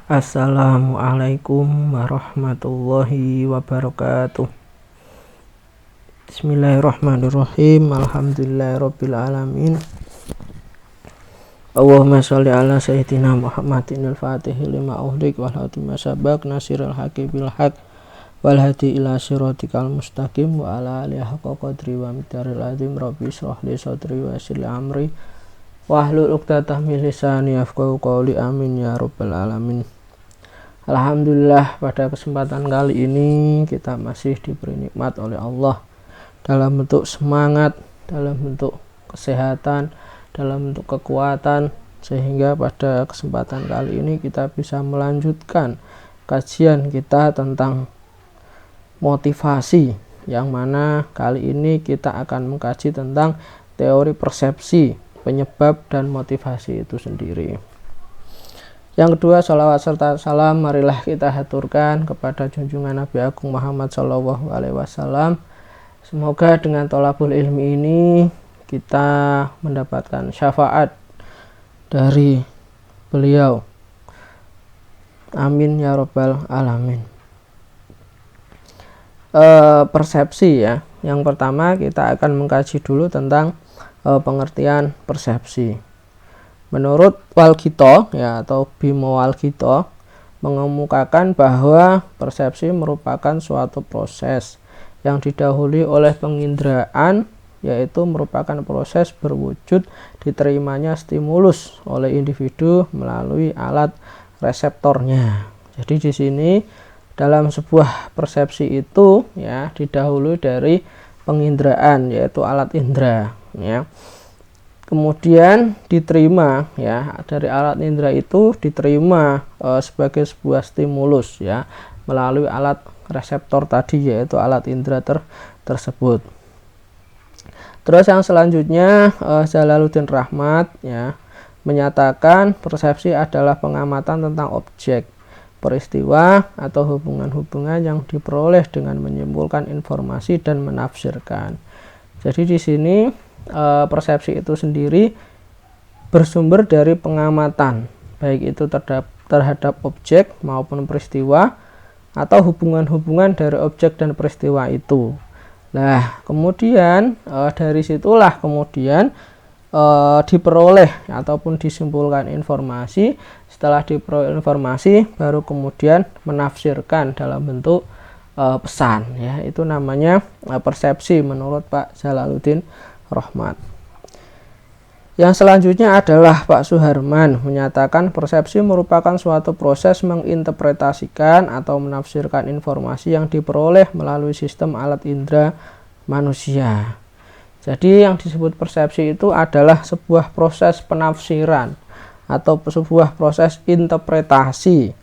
Assalamualaikum warahmatullahi wabarakatuh. Bismillahirrahmanirrahim. Alhamdulillahirabbil alamin. Allahumma sholli ala sayyidina Muhammadin al-Fatihil lima ughliq wal khatimi sabaq nasiril haqqi bil haqq wal hadi ila siratikal mustaqim wa ala alihi haqqa qadri wa miqdaril azim. Rabbi shrah li sadri wa yassir li amri wahlul 'uqdatam min lisani yafqahu qawli. Amin ya rabbal alamin. Alhamdulillah, pada kesempatan kali ini kita masih diberi nikmat oleh Allah dalam bentuk semangat, dalam bentuk kesehatan, dalam bentuk kekuatan, sehingga pada kesempatan kali ini kita bisa melanjutkan kajian kita tentang motivasi, yang mana kali ini kita akan mengkaji tentang teori persepsi, penyebab dan motivasi itu sendiri. Yang kedua, sholawat serta salam marilah kita haturkan kepada junjungan Nabi Agung Muhammad Shallallahu Alaihi Wasallam. Semoga dengan tholabul ilmi ini kita mendapatkan syafaat dari beliau. Amin ya rabbal alamin. Persepsi ya. Yang pertama kita akan mengkaji dulu tentang pengertian persepsi. Menurut Walghito ya, atau Bimo Walghito mengemukakan bahwa persepsi merupakan suatu proses yang didahului oleh penginderaan, yaitu merupakan proses berwujud diterimanya stimulus oleh individu melalui alat reseptornya. Jadi di sini dalam sebuah persepsi itu ya didahului dari penginderaan, yaitu alat indera ya. Kemudian diterima ya, dari alat indera itu diterima sebagai sebuah stimulus ya melalui alat reseptor tadi, yaitu alat indera tersebut. Terus yang selanjutnya Jalaluddin Rahmat ya menyatakan persepsi adalah pengamatan tentang objek, peristiwa atau hubungan-hubungan yang diperoleh dengan menyimpulkan informasi dan menafsirkan. Jadi di sini persepsi itu sendiri bersumber dari pengamatan, baik itu terhadap objek maupun peristiwa atau hubungan-hubungan dari objek dan peristiwa itu. Nah, kemudian dari situlah kemudian diperoleh ataupun disimpulkan informasi. Setelah diperoleh informasi, baru kemudian menafsirkan dalam bentuk pesan ya. Itu namanya persepsi menurut Pak Jalaluddin Rahmat. Yang selanjutnya adalah Pak Suharman menyatakan persepsi merupakan suatu proses menginterpretasikan atau menafsirkan informasi yang diperoleh melalui sistem alat indera manusia. Jadi yang disebut persepsi itu adalah sebuah proses penafsiran atau sebuah proses interpretasi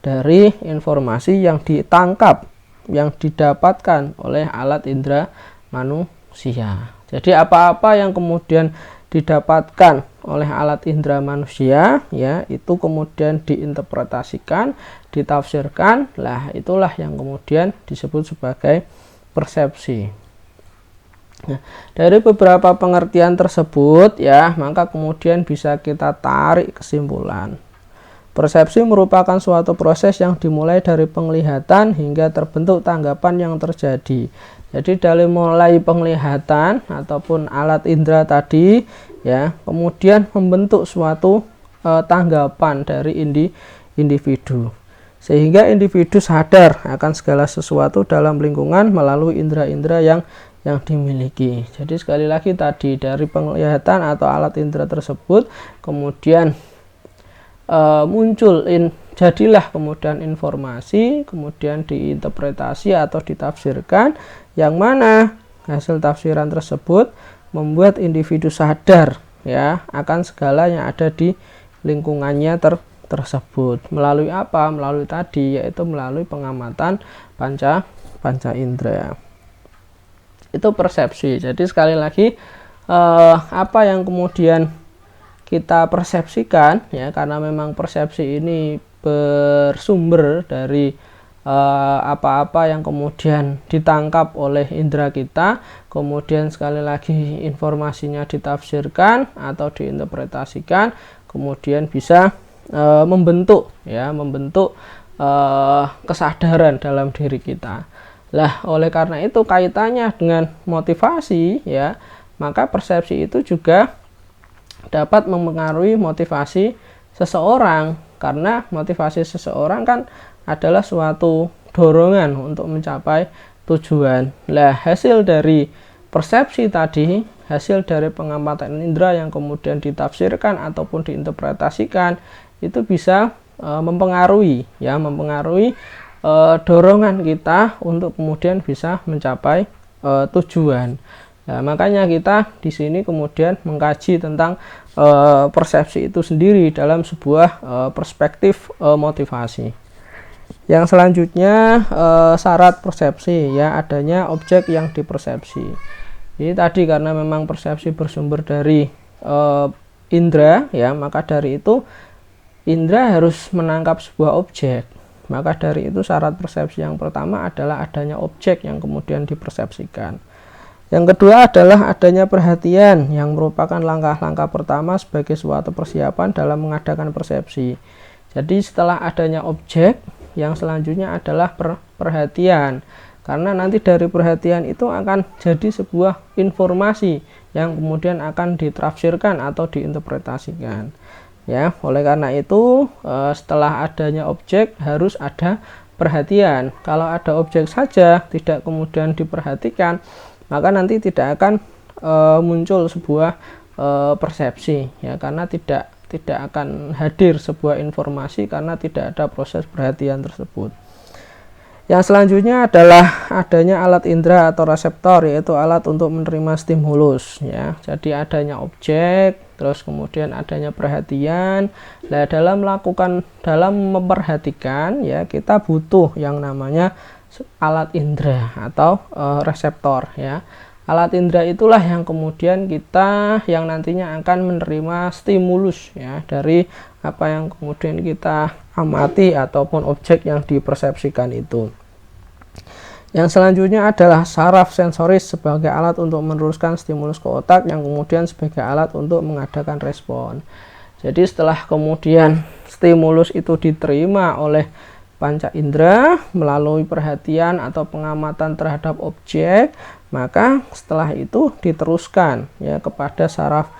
dari informasi yang ditangkap, yang didapatkan oleh alat indera manusia. Jadi apa-apa yang kemudian didapatkan oleh alat indera manusia ya, itu kemudian diinterpretasikan, ditafsirkan. Lah itulah yang kemudian disebut sebagai persepsi. Nah, dari beberapa pengertian tersebut ya, maka kemudian bisa kita tarik kesimpulan. Persepsi merupakan suatu proses yang dimulai dari penglihatan hingga terbentuk tanggapan yang terjadi. Jadi dari mulai penglihatan ataupun alat indera tadi ya, kemudian membentuk suatu tanggapan dari individu, sehingga individu sadar akan segala sesuatu dalam lingkungan melalui indera-indera yang dimiliki. Jadi sekali lagi tadi dari penglihatan atau alat indera tersebut kemudian jadilah kemudian informasi, kemudian diinterpretasi atau ditafsirkan, yang mana hasil tafsiran tersebut membuat individu sadar ya akan segala yang ada di lingkungannya tersebut. Melalui apa? Melalui tadi, yaitu melalui pengamatan panca indera. Itu persepsi. Jadi sekali lagi apa yang kemudian kita persepsikan ya, karena memang persepsi ini bersumber dari apa-apa yang kemudian ditangkap oleh indera kita, kemudian sekali lagi informasinya ditafsirkan atau diinterpretasikan, kemudian bisa membentuk kesadaran dalam diri kita. Lah, oleh karena itu kaitannya dengan motivasi ya, maka persepsi itu juga dapat mempengaruhi motivasi seseorang, karena motivasi seseorang kan adalah suatu dorongan untuk mencapai tujuan. Lah, hasil dari persepsi tadi, hasil dari pengamatan indera yang kemudian ditafsirkan ataupun diinterpretasikan, itu bisa mempengaruhi dorongan kita untuk kemudian bisa mencapai tujuan. Nah, makanya kita di sini kemudian mengkaji tentang persepsi itu sendiri dalam sebuah perspektif motivasi. Yang selanjutnya syarat persepsi ya, adanya objek yang dipersepsi. Jadi tadi karena memang persepsi bersumber dari indera ya, maka dari itu indera harus menangkap sebuah objek. Maka dari itu syarat persepsi yang pertama adalah adanya objek yang kemudian dipersepsikan. Yang kedua adalah adanya perhatian yang merupakan langkah-langkah pertama sebagai suatu persiapan dalam mengadakan persepsi. Jadi setelah adanya objek, yang selanjutnya adalah perhatian. Karena nanti dari perhatian itu akan jadi sebuah informasi yang kemudian akan ditafsirkan atau diinterpretasikan. Ya, oleh karena itu setelah adanya objek harus ada perhatian. Kalau ada objek saja tidak kemudian diperhatikan, maka nanti tidak akan muncul sebuah persepsi ya, karena tidak akan hadir sebuah informasi karena tidak ada proses perhatian tersebut. Yang selanjutnya adalah adanya alat indera atau reseptor, yaitu alat untuk menerima stimulus ya. Jadi adanya objek, terus kemudian adanya perhatian. Nah, dalam memperhatikan ya, kita butuh yang namanya alat indera atau reseptor ya. Alat indera itulah yang kemudian kita yang nantinya akan menerima stimulus ya dari apa yang kemudian kita amati ataupun objek yang dipersepsikan itu. Yang selanjutnya adalah saraf sensoris sebagai alat untuk meneruskan stimulus ke otak, yang kemudian sebagai alat untuk mengadakan respon. Jadi setelah kemudian stimulus itu diterima oleh panca indera melalui perhatian atau pengamatan terhadap objek, maka setelah itu diteruskan ya kepada saraf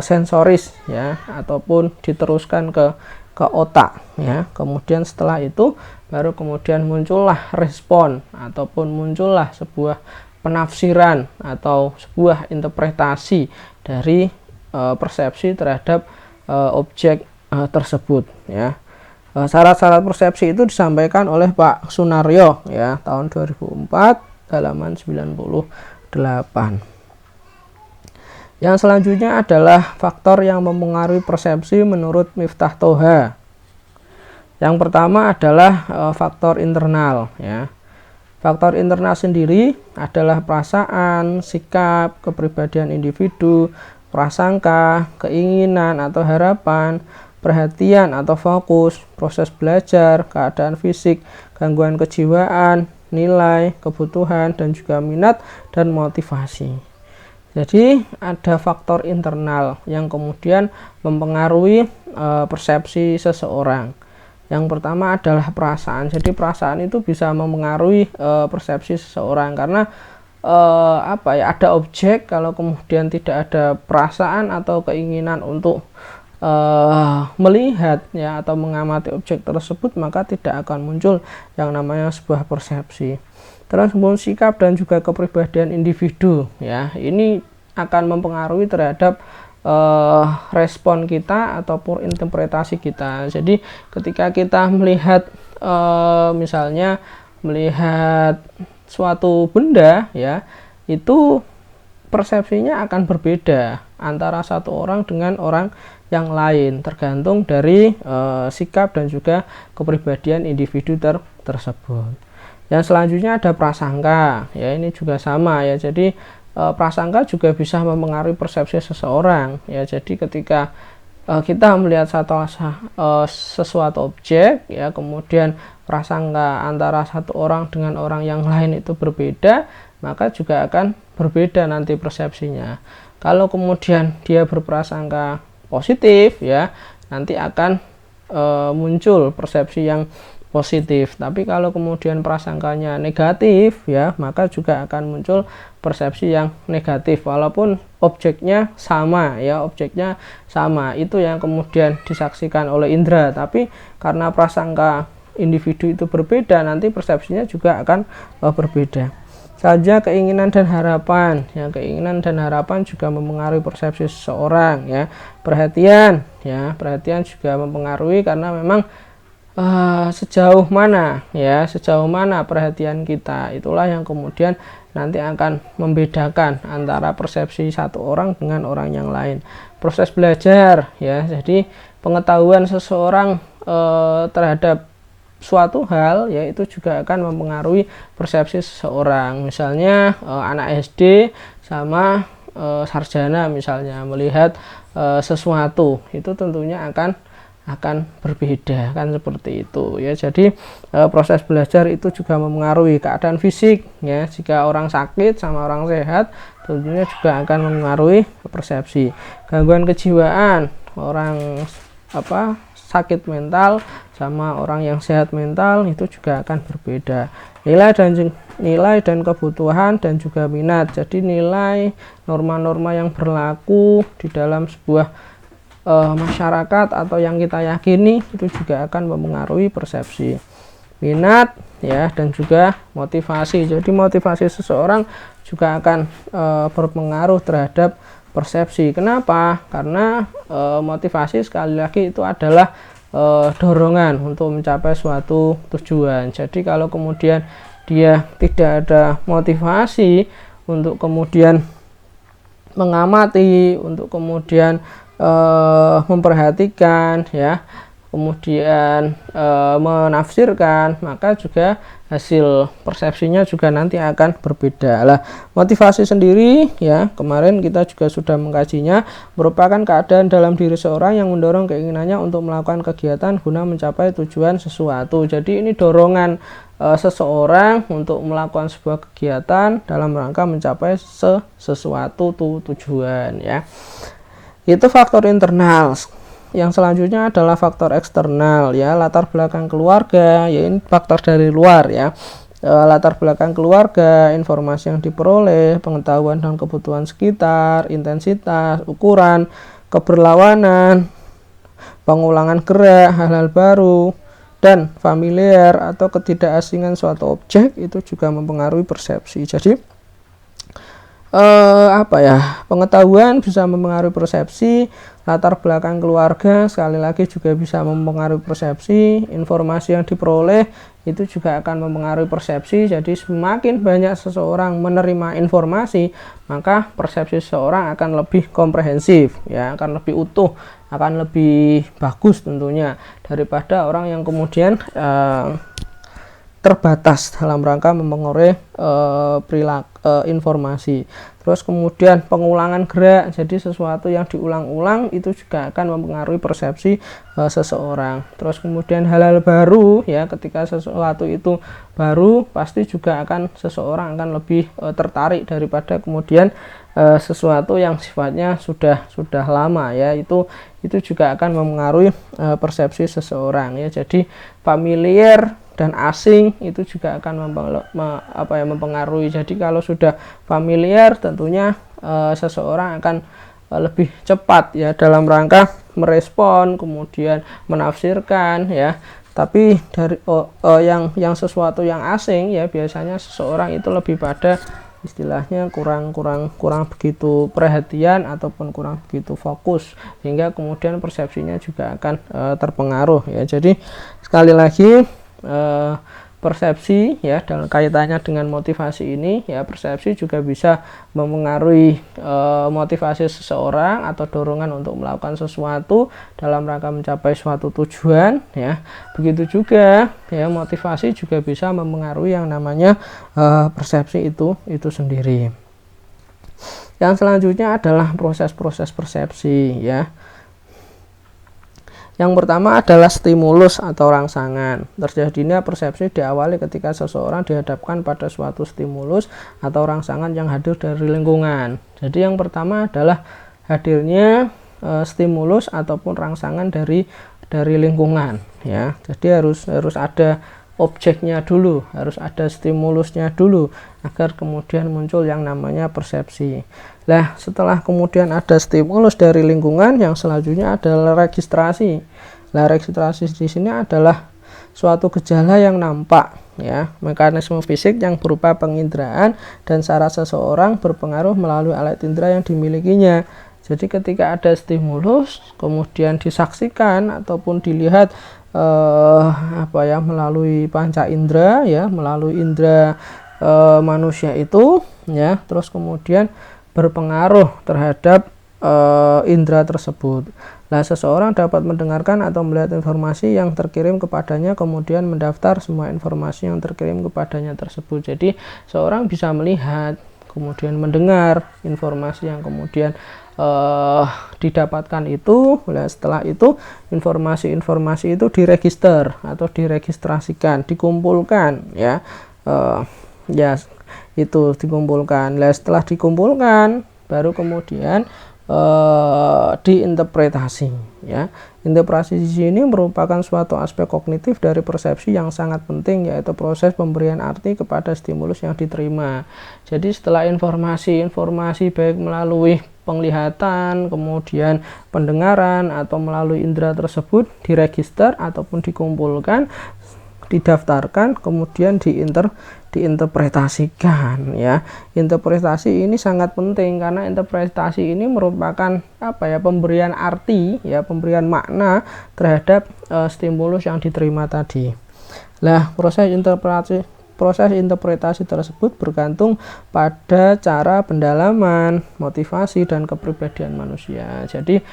sensoris ya, ataupun diteruskan ke otak ya. Kemudian setelah itu baru kemudian muncullah respon ataupun muncullah sebuah penafsiran atau sebuah interpretasi dari persepsi terhadap objek tersebut ya. Syarat-syarat persepsi itu disampaikan oleh Pak Sunaryo ya, tahun 2004 halaman 98. Yang selanjutnya adalah faktor yang mempengaruhi persepsi menurut Miftah Toha. Yang pertama adalah faktor internal ya. Faktor internal sendiri adalah perasaan, sikap, kepribadian individu, prasangka, keinginan atau harapan, perhatian atau fokus, proses belajar, keadaan fisik, gangguan kejiwaan, nilai, kebutuhan, dan juga minat dan motivasi. Jadi ada faktor internal yang kemudian mempengaruhi persepsi seseorang. Yang pertama adalah perasaan. Jadi perasaan itu bisa mempengaruhi persepsi seseorang karena ada objek, kalau kemudian tidak ada perasaan atau keinginan untuk melihat ya atau mengamati objek tersebut, maka tidak akan muncul yang namanya sebuah persepsi. Terus kemudian sikap dan juga kepribadian individu ya, ini akan mempengaruhi terhadap respon kita ataupun interpretasi kita. Jadi ketika kita melihat misalnya melihat suatu benda ya, itu persepsinya akan berbeda antara satu orang dengan orang yang lain, tergantung dari sikap dan juga kepribadian individu tersebut. Yang selanjutnya ada prasangka ya, ini juga sama ya. Jadi prasangka juga bisa mempengaruhi persepsi seseorang ya. Jadi ketika kita melihat sesuatu objek ya, kemudian prasangka antara satu orang dengan orang yang lain itu berbeda, maka juga akan berbeda nanti persepsinya. Kalau kemudian dia berprasangka positif ya, nanti akan muncul persepsi yang positif. Tapi kalau kemudian prasangkanya negatif ya, maka juga akan muncul persepsi yang negatif walaupun objeknya sama ya, objeknya sama. Itu yang kemudian disaksikan oleh indera, tapi karena prasangka individu itu berbeda, nanti persepsinya juga akan berbeda. Saja keinginan dan harapan ya, keinginan dan harapan juga mempengaruhi persepsi seseorang ya. Perhatian ya, perhatian juga mempengaruhi karena memang sejauh mana ya, sejauh mana perhatian kita, itulah yang kemudian nanti akan membedakan antara persepsi satu orang dengan orang yang lain. Proses belajar ya, jadi pengetahuan seseorang terhadap suatu hal ya, itu juga akan mempengaruhi persepsi seseorang. Misalnya anak SD sama sarjana misalnya melihat sesuatu, itu tentunya akan berbeda kan, seperti itu ya. Jadi proses belajar itu juga mempengaruhi keadaan fisik ya. Jika orang sakit sama orang sehat tentunya juga akan mempengaruhi persepsi. Gangguan kejiwaan, orang sakit mental sama orang yang sehat mental itu juga akan berbeda. Nilai dan kebutuhan dan juga minat. Jadi nilai, norma-norma yang berlaku di dalam sebuah masyarakat atau yang kita yakini itu juga akan mempengaruhi persepsi. Minat ya, dan juga motivasi. Jadi motivasi seseorang juga akan berpengaruh terhadap persepsi. Kenapa? Karena motivasi sekali lagi itu adalah dorongan untuk mencapai suatu tujuan. Jadi kalau kemudian dia tidak ada motivasi untuk kemudian mengamati, untuk kemudian memperhatikan ya, kemudian menafsirkan, maka juga hasil persepsinya juga nanti akan berbeda. Lah, motivasi sendiri ya, kemarin kita juga sudah mengkajinya, merupakan keadaan dalam diri seorang yang mendorong keinginannya untuk melakukan kegiatan guna mencapai tujuan sesuatu. Jadi ini dorongan seseorang untuk melakukan sebuah kegiatan dalam rangka mencapai sesuatu tujuan ya. Itu faktor internal. Yang selanjutnya adalah faktor eksternal ya, latar belakang keluarga ya, ini faktor dari luar ya. Latar belakang keluarga, informasi yang diperoleh, pengetahuan dan kebutuhan sekitar, intensitas, ukuran, keberlawanan, pengulangan gerak, hal-hal baru, dan familiar atau ketidakasingan suatu objek itu juga mempengaruhi persepsi. Jadi pengetahuan bisa mempengaruhi persepsi, latar belakang keluarga sekali lagi juga bisa mempengaruhi persepsi, informasi yang diperoleh itu juga akan mempengaruhi persepsi. Jadi semakin banyak seseorang menerima informasi, maka persepsi seseorang akan lebih komprehensif ya, akan lebih utuh, akan lebih bagus tentunya daripada orang yang kemudian terbatas dalam rangka mempengaruhi informasi. Terus kemudian pengulangan gerak, jadi sesuatu yang diulang-ulang itu juga akan mempengaruhi persepsi seseorang. Terus kemudian hal-hal baru ya, ketika sesuatu itu baru pasti juga seseorang akan lebih tertarik daripada kemudian sesuatu yang sifatnya sudah lama ya, itu juga akan mempengaruhi persepsi seseorang ya. Jadi familiar dan asing itu juga akan mempengaruhi. Jadi kalau sudah familiar tentunya seseorang akan lebih cepat ya dalam rangka merespon, kemudian menafsirkan ya. Tapi dari yang sesuatu yang asing ya, biasanya seseorang itu lebih pada istilahnya kurang begitu perhatian ataupun kurang begitu fokus, hingga kemudian persepsinya juga akan terpengaruh ya. Jadi sekali lagi persepsi ya, dalam kaitannya dengan motivasi ini ya, persepsi juga bisa mempengaruhi motivasi seseorang atau dorongan untuk melakukan sesuatu dalam rangka mencapai suatu tujuan ya. Begitu juga ya, motivasi juga bisa mempengaruhi yang namanya persepsi itu sendiri. Yang selanjutnya adalah proses-proses persepsi ya. Yang pertama adalah stimulus atau rangsangan. Terjadinya persepsi diawali ketika seseorang dihadapkan pada suatu stimulus atau rangsangan yang hadir dari lingkungan. Jadi yang pertama adalah hadirnya stimulus ataupun rangsangan dari dari lingkungan ya. Jadi harus ada objeknya dulu, harus ada stimulusnya dulu agar kemudian muncul yang namanya persepsi. Nah, setelah kemudian ada stimulus dari lingkungan, yang selanjutnya adalah registrasi. Nah, registrasi di sini adalah suatu gejala yang nampak ya, mekanisme fisik yang berupa penginderaan dan saraf seseorang berpengaruh melalui alat indera yang dimilikinya. Jadi ketika ada stimulus kemudian disaksikan ataupun dilihat melalui panca indera ya, melalui indera manusia itu ya, terus kemudian berpengaruh terhadap indera tersebut. Nah, seseorang dapat mendengarkan atau melihat informasi yang terkirim kepadanya, kemudian mendaftar semua informasi yang terkirim kepadanya tersebut. Jadi seorang bisa melihat, kemudian mendengar informasi yang kemudian didapatkan itu. Nah, setelah itu informasi-informasi itu diregister atau diregistrasikan, dikumpulkan ya, itu dikumpulkan. Nah, setelah dikumpulkan baru kemudian diinterpretasi ya. Interpretasi di sini merupakan suatu aspek kognitif dari persepsi yang sangat penting, yaitu proses pemberian arti kepada stimulus yang diterima. Jadi setelah informasi baik melalui penglihatan, kemudian pendengaran atau melalui indera tersebut diregister ataupun dikumpulkan, didaftarkan, kemudian diinterpretasikan ya. Interpretasi ini sangat penting karena interpretasi ini merupakan pemberian arti ya, pemberian makna terhadap stimulus yang diterima tadi. Nah, proses interpretasi tersebut bergantung pada cara pendalaman, motivasi, dan kepribadian manusia. Jadi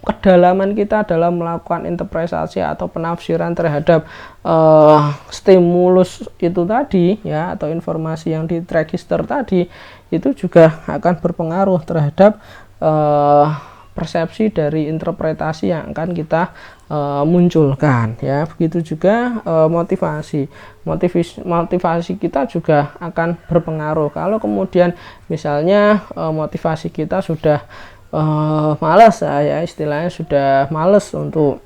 kedalaman kita dalam melakukan interpretasi atau penafsiran terhadap stimulus itu tadi ya, atau informasi yang diregister tadi, itu juga akan berpengaruh terhadap persepsi dari interpretasi yang akan kita munculkan ya. Begitu juga motivasi kita juga akan berpengaruh. Kalau kemudian misalnya motivasi kita sudah malas ya, istilahnya sudah malas untuk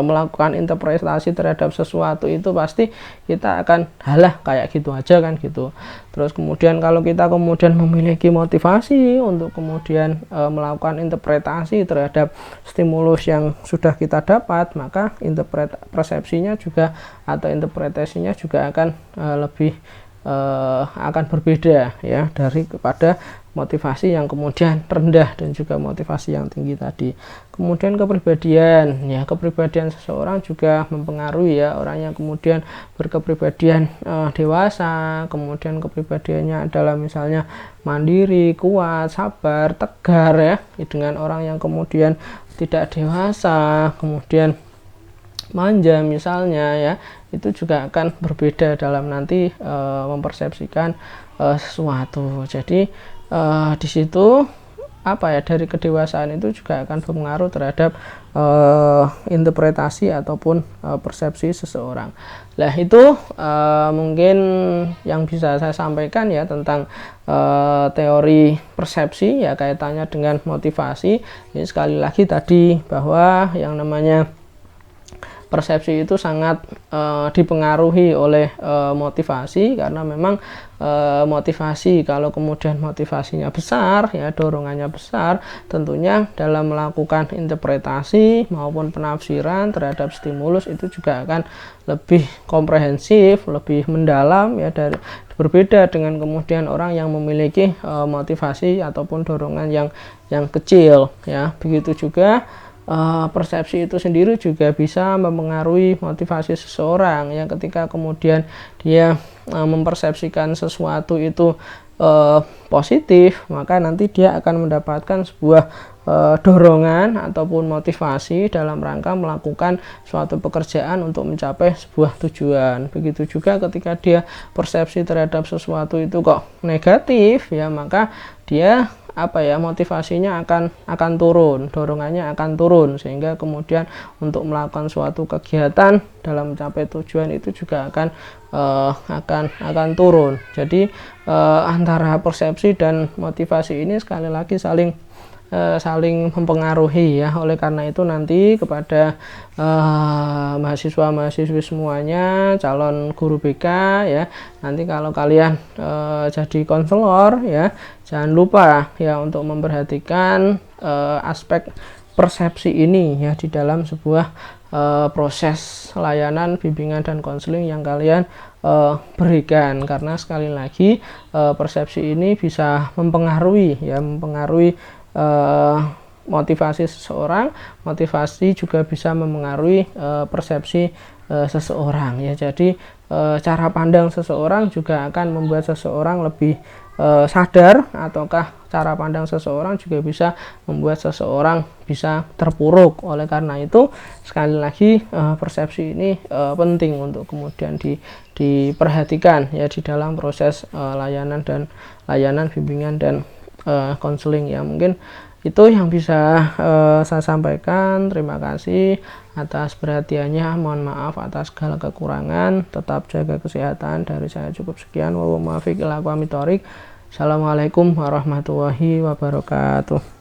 melakukan interpretasi terhadap sesuatu, itu pasti kita akan halah kayak gitu aja kan gitu. Terus kemudian kalau kita kemudian memiliki motivasi untuk kemudian melakukan interpretasi terhadap stimulus yang sudah kita dapat, maka persepsinya juga atau interpretasinya juga akan lebih akan berbeda ya dari kepada motivasi yang kemudian rendah dan juga motivasi yang tinggi tadi. Kemudian kepribadian ya, kepribadian seseorang juga mempengaruhi ya. Orang yang kemudian berkepribadian dewasa, kemudian kepribadiannya adalah misalnya mandiri, kuat, sabar, tegar ya, dengan orang yang kemudian tidak dewasa, kemudian manja misalnya ya, itu juga akan berbeda dalam nanti mempersepsikan sesuatu. Jadi di situ dari kedewasaan itu juga akan berpengaruh terhadap interpretasi ataupun persepsi seseorang. Nah, itu mungkin yang bisa saya sampaikan ya tentang teori persepsi ya, kaitannya dengan motivasi. Jadi sekali lagi tadi bahwa yang namanya persepsi itu sangat dipengaruhi oleh motivasi, karena memang motivasi, kalau kemudian motivasinya besar ya, dorongannya besar, tentunya dalam melakukan interpretasi maupun penafsiran terhadap stimulus itu juga akan lebih komprehensif, lebih mendalam ya, berbeda dengan kemudian orang yang memiliki motivasi ataupun dorongan yang kecil ya. Begitu juga persepsi itu sendiri juga bisa mempengaruhi motivasi seseorang ya. Ketika kemudian dia mempersepsikan sesuatu itu positif, maka nanti dia akan mendapatkan sebuah dorongan ataupun motivasi dalam rangka melakukan suatu pekerjaan untuk mencapai sebuah tujuan. Begitu juga ketika dia persepsi terhadap sesuatu itu kok negatif ya, maka dia motivasinya akan turun, dorongannya akan turun, sehingga kemudian untuk melakukan suatu kegiatan dalam mencapai tujuan itu juga akan turun. Jadi antara persepsi dan motivasi ini sekali lagi saling saling mempengaruhi ya. Oleh karena itu nanti kepada mahasiswa-mahasiswi semuanya, calon guru BK ya, nanti kalau kalian jadi konselor ya, jangan lupa ya untuk memperhatikan aspek persepsi ini ya di dalam sebuah proses layanan bimbingan dan konseling yang kalian berikan, karena sekali lagi persepsi ini bisa mempengaruhi motivasi seseorang. Motivasi juga bisa mempengaruhi persepsi seseorang ya. Jadi cara pandang seseorang juga akan membuat seseorang lebih sadar, ataukah cara pandang seseorang juga bisa membuat seseorang bisa terpuruk. Oleh karena itu sekali lagi persepsi ini penting untuk kemudian diperhatikan ya di dalam proses layanan bimbingan dan konseling ya. Mungkin itu yang bisa saya sampaikan. Terima kasih atas perhatiannya. Mohon maaf atas segala kekurangan. Tetap jaga kesehatan. Dari saya cukup sekian. Assalamualaikum warahmatullahi wabarakatuh.